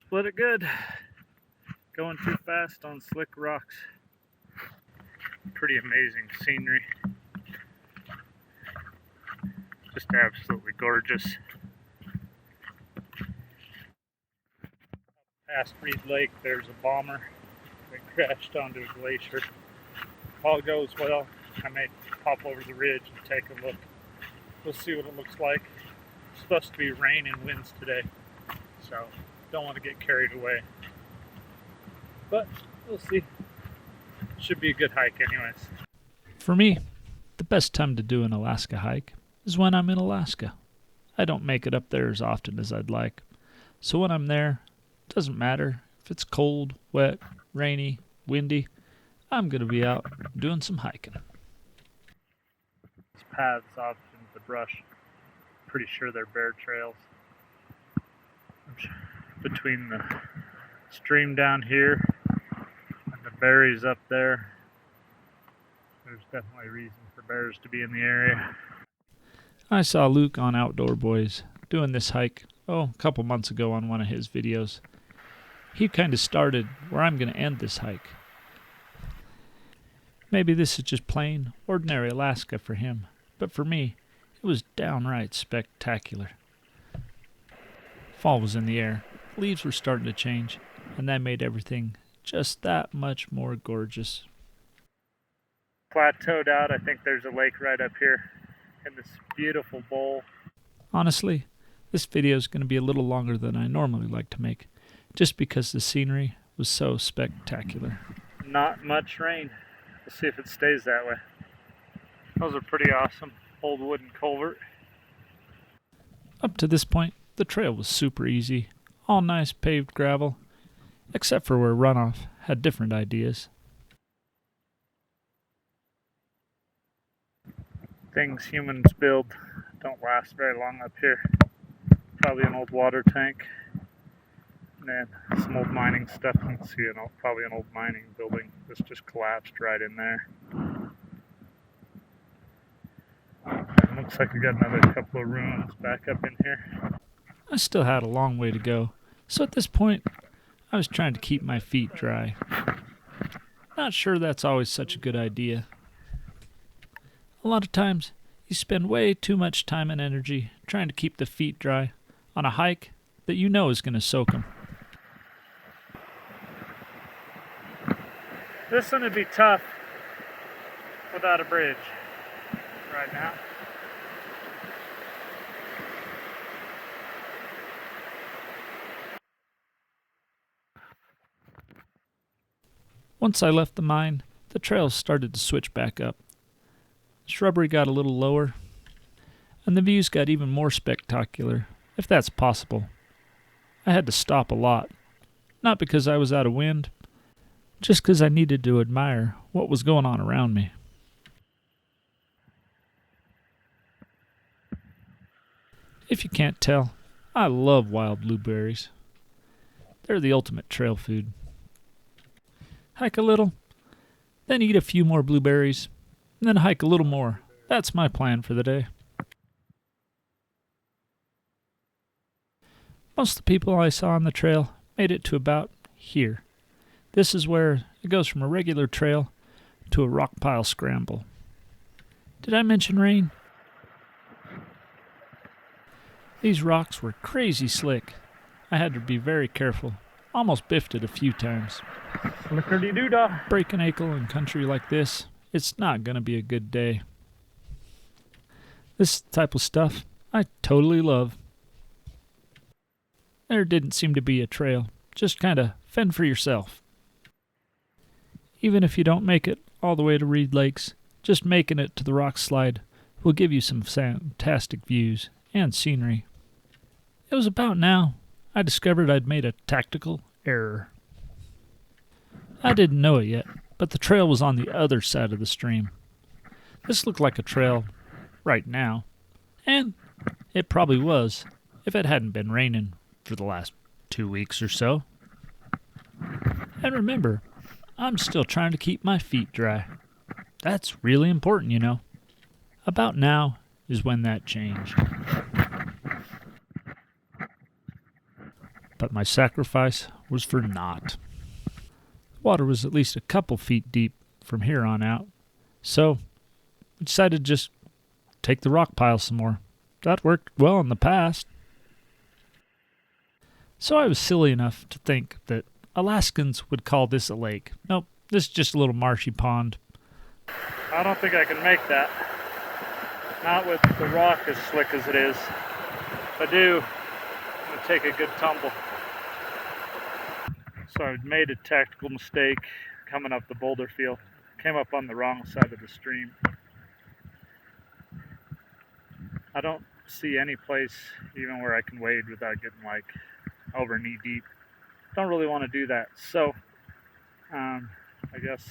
Split it good. Going too fast on slick rocks. Pretty amazing scenery. Just absolutely gorgeous. Past Reed Lake, there's a bomber that crashed onto a glacier. If all goes well, I may pop over the ridge and take a look. We'll see what it looks like. It's supposed to be rain and winds today, so don't want to get carried away. But we'll see. Should be a good hike anyways. For me, the best time to do an Alaska hike is when I'm in Alaska. I don't make it up there as often as I'd like. So when I'm there, it doesn't matter if it's cold, wet, rainy, windy, I'm going to be out doing some hiking. These paths off into the brush, pretty sure they're bear trails. Between the stream down here and the berries up there, there's definitely a reason for bears to be in the area. I saw Luke on Outdoor Boys doing this hike, a couple months ago on one of his videos. He kind of started where I'm going to end this hike. Maybe this is just plain, ordinary Alaska for him, but for me, it was downright spectacular. Fall was in the air, leaves were starting to change, and that made everything just that much more gorgeous. Plateaued out, I think there's a lake right up here in this beautiful bowl. Honestly, this video is going to be a little longer than I normally like to make, just because the scenery was so spectacular. Not much rain. We'll see if it stays that way. Those are pretty awesome. Old wooden culvert. Up to this point, the trail was super easy, all nice paved gravel, except for where Runoff had different ideas. Things humans build don't last very long up here. Probably an old water tank. And then some old mining stuff. You can see probably an old mining building that's just collapsed right in there. It looks like we got another couple of ruins back up in here. I still had a long way to go, so at this point, I was trying to keep my feet dry. Not sure that's always such a good idea. A lot of times, you spend way too much time and energy trying to keep the feet dry on a hike that you know is going to soak them. This one would be tough without a bridge right now. Once I left the mine, the trails started to switch back up. The shrubbery got a little lower, and the views got even more spectacular, if that's possible. I had to stop a lot, not because I was out of wind, just because I needed to admire what was going on around me. If you can't tell, I love wild blueberries. They're the ultimate trail food. Hike a little, then eat a few more blueberries, and then hike a little more. That's my plan for the day. Most of the people I saw on the trail made it to about here. This is where it goes from a regular trail to a rock pile scramble. Did I mention rain? These rocks were crazy slick. I had to be very careful. Almost biffed it a few times. Slickerty-doo-dah. Break an ankle in country like this, it's not going to be a good day. This type of stuff I totally love. There didn't seem to be a trail. Just kind of fend for yourself. Even if you don't make it all the way to Reed Lakes, just making it to the rock slide will give you some fantastic views and scenery. It was about now I discovered I'd made a tactical error. I didn't know it yet, but the trail was on the other side of the stream. This looked like a trail right now, and it probably was if it hadn't been raining for the last 2 weeks or so. And remember, I'm still trying to keep my feet dry. That's really important, you know. About now is when that changed. But my sacrifice was for naught. The water was at least a couple feet deep from here on out, so I decided to just take the rock pile some more. That worked well in the past. So I was silly enough to think that Alaskans would call this a lake. Nope, this is just a little marshy pond. I don't think I can make that. Not with the rock as slick as it is. If I do, I'm going to take a good tumble. So I made a tactical mistake coming up the boulder field. Came up on the wrong side of the stream. I don't see any place even where I can wade without getting like over knee deep. Don't really want to do that. So I guess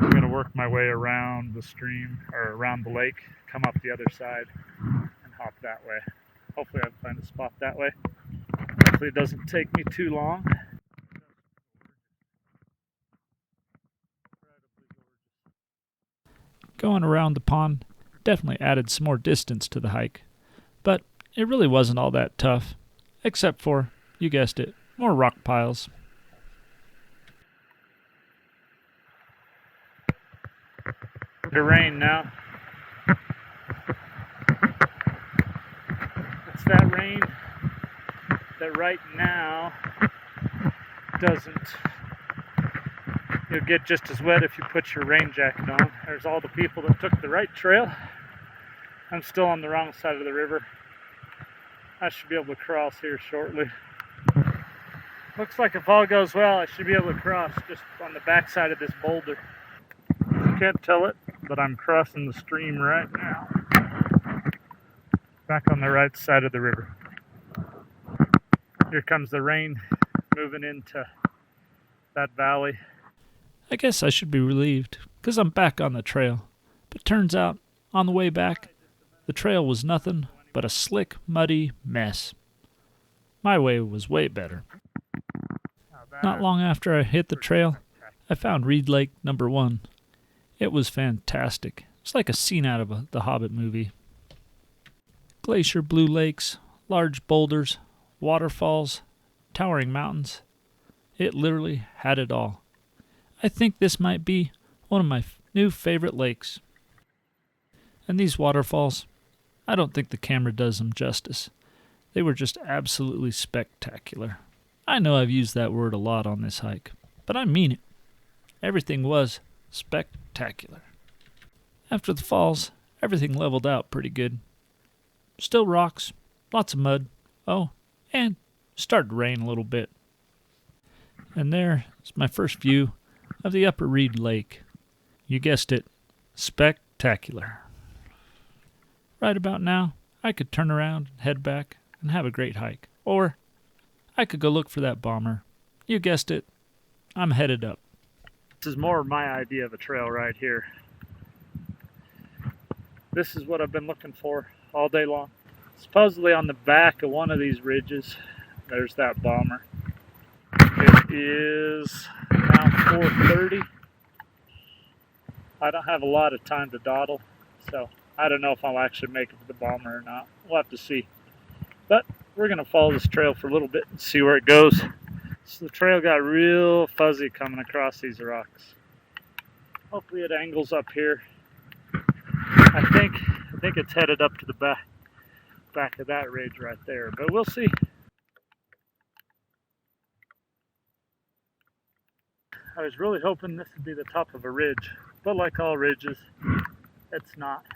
I'm going to work my way around the stream or around the lake, come up the other side and hop that way. Hopefully I'll find a spot that way. Hopefully it doesn't take me too long. Going around the pond definitely added some more distance to the hike, but it really wasn't all that tough, except for, you guessed it, more rock piles. To rain now. It's that rain that right now doesn't. You'll get just as wet if you put your rain jacket on. There's all the people that took the right trail. I'm still on the wrong side of the river. I should be able to cross here shortly. Looks like if all goes well, I should be able to cross just on the back side of this boulder. You can't tell it, but I'm crossing the stream right now. Back on the right side of the river. Here comes the rain moving into that valley. I guess I should be relieved, because I'm back on the trail. But turns out, on the way back, the trail was nothing but a slick, muddy mess. My way was way better. Not long after I hit the trail, I found Reed Lake number 1. It was fantastic. It's like a scene out of the Hobbit movie. Glacier blue lakes, large boulders, waterfalls, towering mountains. It literally had it all. I think this might be one of my new favorite lakes. And these waterfalls, I don't think the camera does them justice. They were just absolutely spectacular. I know I've used that word a lot on this hike, but I mean it. Everything was spectacular. After the falls, everything leveled out pretty good. Still rocks, lots of mud. Oh, and started to rain a little bit. And there's my first view of the Upper Reed Lake. You guessed it, spectacular. Right about now, I could turn around and head back and have a great hike. Or I could go look for that bomber. You guessed it, I'm headed up. This is more my idea of a trail right here. This is what I've been looking for all day long. Supposedly on the back of one of these ridges, there's that bomber. It is now 4:30. I don't have a lot of time to dawdle, so I don't know if I'll actually make it to the bomber or not. We'll have to see. But we're going to follow this trail for a little bit and see where it goes. So the trail got real fuzzy coming across these rocks. Hopefully it angles up here. I think it's headed up to the back of that ridge right there, but we'll see. I was really hoping this would be the top of a ridge, but like all ridges, it's not.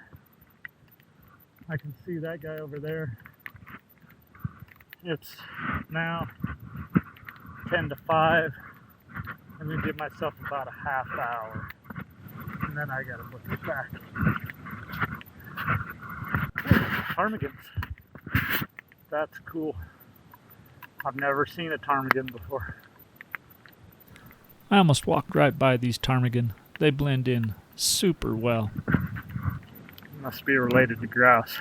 I can see that guy over there. It's now 10 to 5. I'm going to give myself about a half hour, and then I got to look it back. Ptarmigans. That's cool. I've never seen a ptarmigan before. I almost walked right by these ptarmigan. They blend in super well. Must be related to grouse.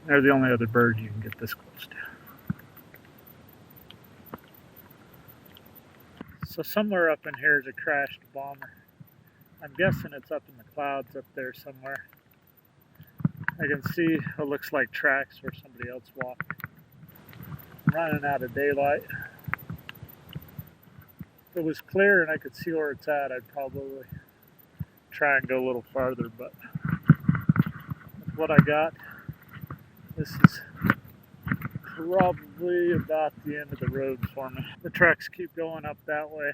They're the only other bird you can get this close to. So somewhere up in here is a crashed bomber. I'm guessing it's up in the clouds up there somewhere. I can see what looks like tracks where somebody else walked. I'm running out of daylight. If it was clear and I could see where it's at, I'd probably try and go a little farther, but with what I got, this is probably about the end of the road for me. The tracks keep going up that way.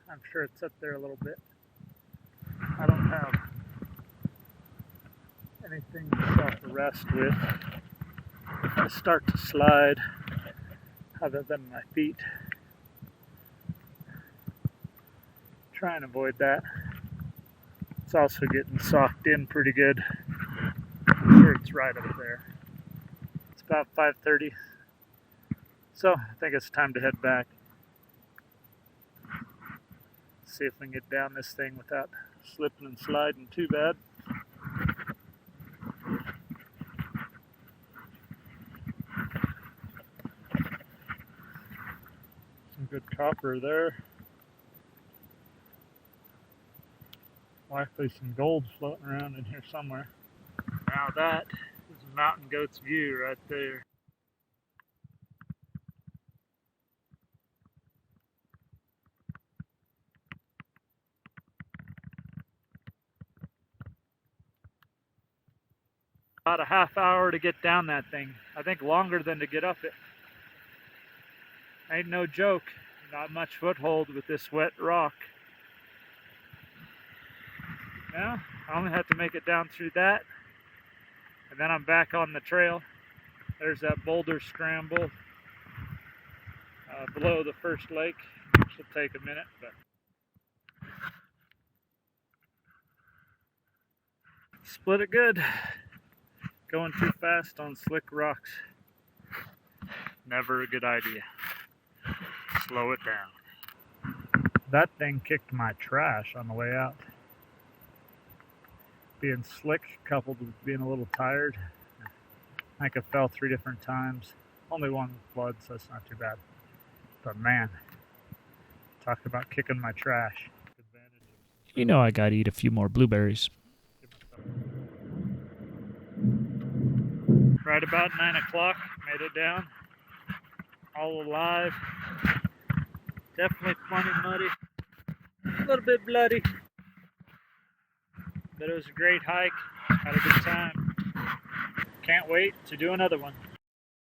I'm sure it's up there a little bit. I don't have anything to self-arrest with. If I start to slide, other than my feet, try and avoid that. It's also getting socked in pretty good. I'm sure it's right up there. It's about 5:30, so I think it's time to head back. See if we can get down this thing without slipping and sliding too bad. Some good copper there. Likely some gold floating around in here somewhere. Now that is a mountain goat's view right there. About a half hour to get down that thing. I think longer than to get up it. Ain't no joke. Not much foothold with this wet rock. Now, I only have to make it down through that, and then I'm back on the trail. There's that boulder scramble below the first lake. Should take a minute, but split it good. Going too fast on slick rocks, never a good idea. Slow it down. That thing kicked my trash on the way out. Being slick coupled with being a little tired. I think I fell 3 different times. Only one with blood, so it's not too bad. But man, talk about kicking my trash. You know I gotta eat a few more blueberries. Right about 9 o'clock, made it down. All alive. Definitely plenty muddy. A little bit bloody. But it was a great hike. Had a good time. Can't wait to do another one.